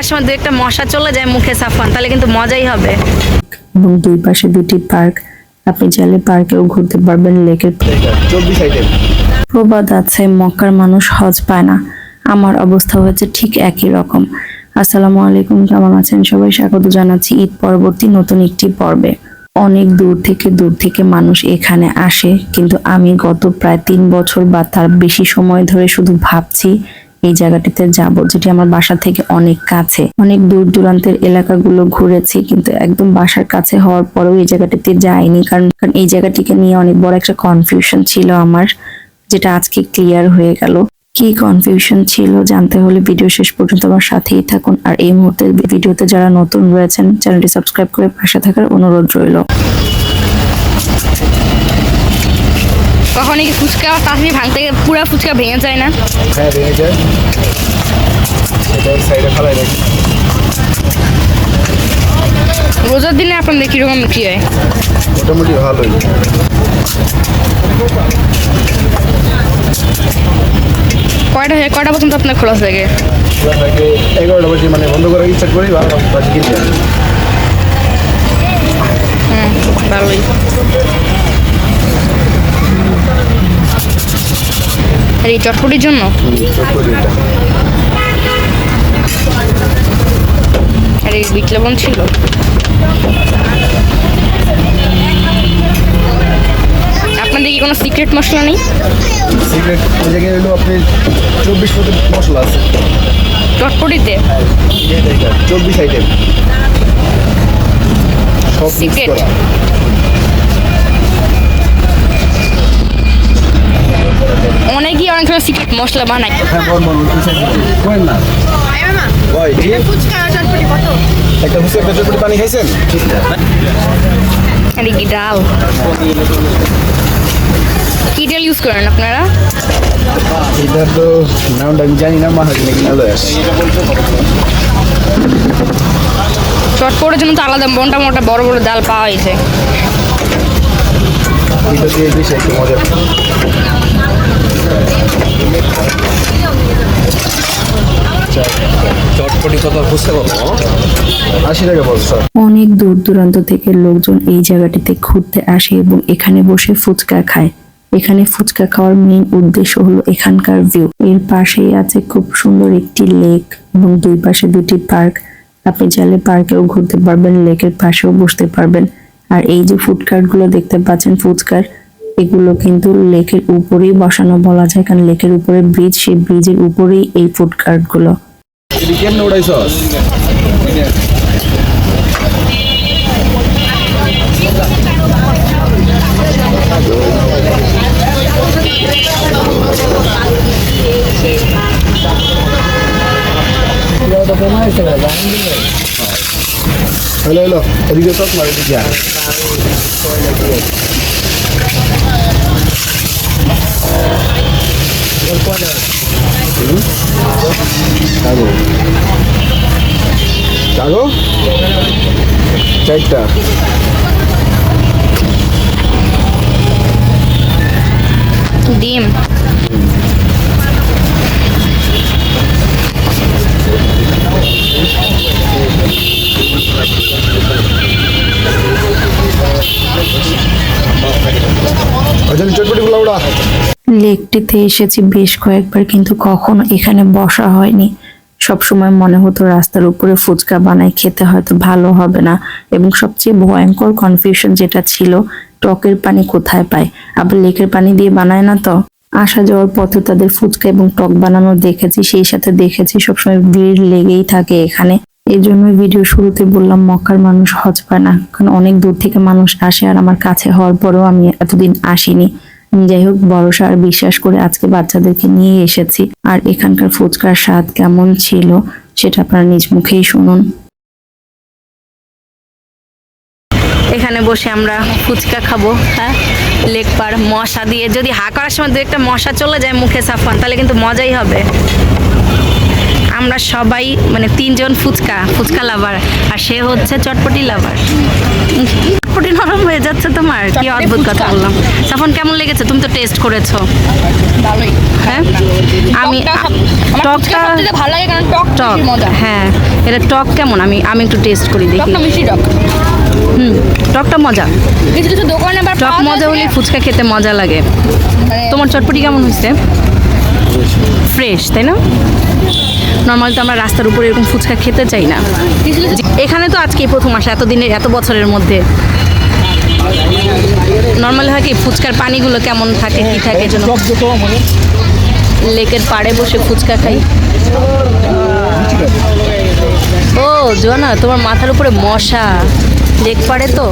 সময় দু একটা মশা চলে যায় মুখে সাফান, তাহলে কিন্তু মজাই হবে। এবং দুই পাশে দুটি পার্ক, আপনি চাইলে পার্কেও ঘুরতে পারবেন। লেকের প্রবাদ আছে, মক্কার মানুষ হজ পায় না। আমার অবস্থা হয়েছে ঠিক একই রকম। আসসালামু আলাইকুম, কেমন আছেন সবাই? স্বাগত জানাচ্ছি ঈদ পরবর্তী নতুন একটি পর্বে। অনেক দূর থেকে মানুষ এখানে আসে, কিন্তু আমি গত প্রায় 3 বছর বা তার বেশি সময় ধরে শুধু ভাবছি এই জায়গাটিতে যাব, যেটি আমার বাসা থেকে অনেক কাছে। অনেক দূর দূরান্তের এলাকাগুলো ঘুরেছি, কিন্তু একদম বাসার কাছে হওয়ার পরেও এই জায়গাটিতে যাইনি, কারণ এই জায়গাটিকে নিয়ে অনেক বড় একটা কনফিউশন ছিল আমার, যেটা আজকে ক্লিয়ার হয়ে গেল। কি কনফিউশন ছিল জানতে হলে ভিডিও শেষ পর্যন্ত আমার সাথেই থাকুন। আর এই মুহূর্তের ভিডিওতে যারা নতুন রয়েছেন, চ্যানেলটি সাবস্ক্রাইব করে পাশে থাকার অনুরোধ রইল। কখনো কি ফুচকা তাড়াতাড়ি ভাঙতে পুরো ফুচকা ভেঙে যায় না? হ্যাঁ, ভেঙে যায়। সেটা সাইডে ফেলাই রাখি। রোজার দিনে আপনাদের কিরকম বিক্রি হয়? মোটামুটি ভালোই। কয়টা পর্যন্ত আপনার খোলা থাকে? 11টা বাজে, মানে বন্ধ করার ইচ্ছা করি, 12টা বাজে কিনতে যাই। ভালোই। আর এই চটপটির জন্য আর এই বিট লবণ ছিল। আপনাদের কি কোনো সিক্রেট মশলা নেই? সিগারেট এই জায়গায় হলো আপনি 24 মতো মশলা আছে চটপটিতে 24 আইটেম, সব মিক্স Secret? করা। অনেকেই অনেক ধরনের সিক্রেট মশলা বানায়। হ্যাঁ, বল কোয়েন না ভাই, ফুচকা চটপটি কত? একটা ফুচকা একটা চটপটি পানি খাইছেন? আর কি ডাল, কি ডাল ইউজ করেন আপনারা? এটা তো নামটা আমি জানি না, মাথা কিনে কিনা লয় আসি। চটপটের জন্য তো আলাদা মোটা মোটা বড় বড় ডাল পাওয়া হয়েছে। এটা দিয়ে বেশি একটু মজা। চটপটি কত বুঝতে পারবো? 80 টাকা বলছে স্যার। অনেক দূর দূরান্ত থেকে লোকজন এই জায়গাটিতে ঘুরতে আসে এবং এখানে বসে ফুচকা খায়। এখানে ফুচকা খাওয়ার মেইন উদ্দেশ্য হলো এখানকার ভিউ। এর পাশেই আছে খুব সুন্দর একটি লেক এবং দুই পাশে দুটি পার্ক, আপনি চাইলে পার্কেও ঘুরতে পারবেন, লেকের পাশেও বসতে পারবেন। আর এই যে ফুড কার্ট গুলো দেখতে পাচ্ছেন, ফুচকার, এগুলো কিন্তু লেকের উপরেই বসানো বলা যায়, কারণ লেকের উপরে ব্রিজ, সেই ব্রিজের উপরেই এই ফুড কার্ট গুলো। এটা কেমনে উড়াইছস? হ্যালো হ্যালো, এদিকে চক মার, এদিকে আয়। কাগো কাগো 4টা। ডিম, চটপটিগুলো উড়া। লেকটিতে এসেছি বেশ কয়েকবার, কিন্তু কখনো এখানে বসা হয়নি। সবসময় মনে হতো রাস্তার উপরে ফুচকা বানায় খেতে হয়তো ভালো হবে না, এবং সবচেয়ে ভয়ঙ্কর কনফিউশন যেটা ছিল, টকের পানি কোথায় পায়, আবার লেকের পানি দিয়ে বানায় না তো। আসা যাওয়ার পথে তাদের ফুচকা এবং টক বানানো দেখেছি, সেই সাথে দেখেছি সবসময় ভিড় লেগেই থাকে এখানে। এই জন্য ভিডিও শুরুতে বললাম মক্কার মানুষ হজ পায় না, কারণ অনেক দূর থেকে মানুষ আসে, আর আমার কাছে হওয়ার পরেও আমি এতদিন আসিনি। যাই হোক, ভরসা আর বিশ্বাস করে আজকে বাচ্চাদেরকে নিয়ে এসেছি। আর এখানকার ফুচকার স্বাদ কেমন ছিল সেটা আপনারা নিজ মুখেই শুনুন। এখানে বসে আমরা ফুচকা খাবো। হ্যাঁ, লেক পার মশা দিয়ে, যদি হা করার সময় দু একটা মশা চলে যায় মুখে সাফান, তাহলে কিন্তু মজাই হবে। আমরা সবাই মানে 3 জন ফুচকা লাভার, আর সে হচ্ছে চটপটি লাভার। চটপটি নরম হয়ে যাচ্ছে তোমার? কি চটপটি অদ্ভুত কথা ফুচকা। বললাম। সাফন কেমন লেগেছে? তুমি তো টেস্ট করেছো। ভালোই। হ্যাঁ আমি আমার টকটা ফুচকা সবথেকে ভালো লাগে কারণ টক টক বেশি মজা। হ্যাঁ, এটা টক কেমন? আমি আমি একটু টেস্ট করি দেখি। টকটা মিষ্টি টক। টকটা মজা। কিছু কিছু দোকানে আবার টক পাওয়া যায় মজা হলে যে, ফুচকা খেতে মজা লাগে। মানে তোমার চটপটি কেমন হয়েছে? ফ্রেশ, তাই না? নর্মালি তো আমরা রাস্তার উপরে এরকম ফুচকা খেতে চাই না। কিছু কিছু এখানে তো আজকেই প্রথম আসা, এতদিনের এত বছরের মধ্যে। নর্মালি হয় কি ফুচকার পানিগুলো কেমন থাকে কি থাকে যেন। লেকের পাড়ে বসে ফুচকা খাই। ও জোয়ানা, তোমার মাথার উপরে মশা, লেক পাড়ে তো।